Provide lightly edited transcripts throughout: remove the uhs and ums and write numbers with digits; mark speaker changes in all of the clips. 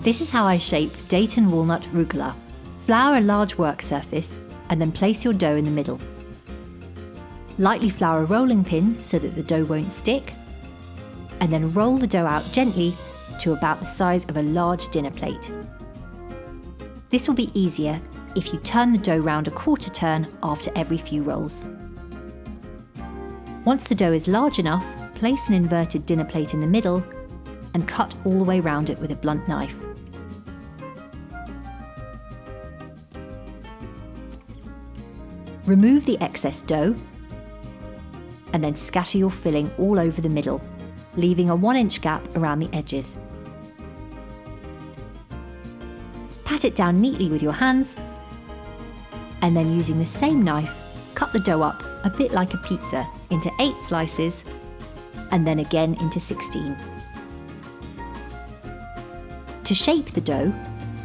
Speaker 1: This is how I shape date and walnut rugelach. Flour a large work surface and then place your dough in the middle. Lightly flour a rolling pin so that the dough won't stick, and then roll the dough out gently to about the size of a large dinner plate. This will be easier if you turn the dough round a quarter turn after every few rolls. Once the dough is large enough, place an inverted dinner plate in the middle and cut all the way round it with a blunt knife. Remove the excess dough and then scatter your filling all over the middle, leaving a 1-inch gap around the edges. Pat it down neatly with your hands and then using the same knife, cut the dough up a bit like a pizza into 8 slices and then again into 16. To shape the dough,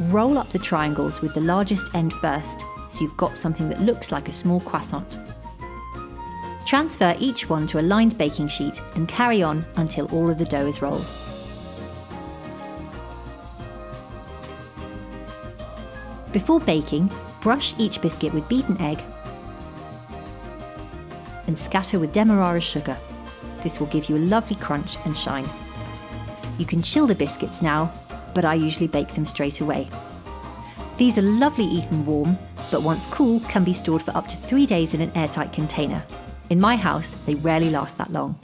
Speaker 1: roll up the triangles with the largest end first so you've got something that looks like a small croissant. Transfer each one to a lined baking sheet and carry on until all of the dough is rolled. Before baking, brush each biscuit with beaten egg and scatter with demerara sugar. This will give you a lovely crunch and shine. You can chill the biscuits now, but I usually bake them straight away. These are lovely eaten warm, but once cool can be stored for up to 3 days in an airtight container. In my house, they rarely last that long.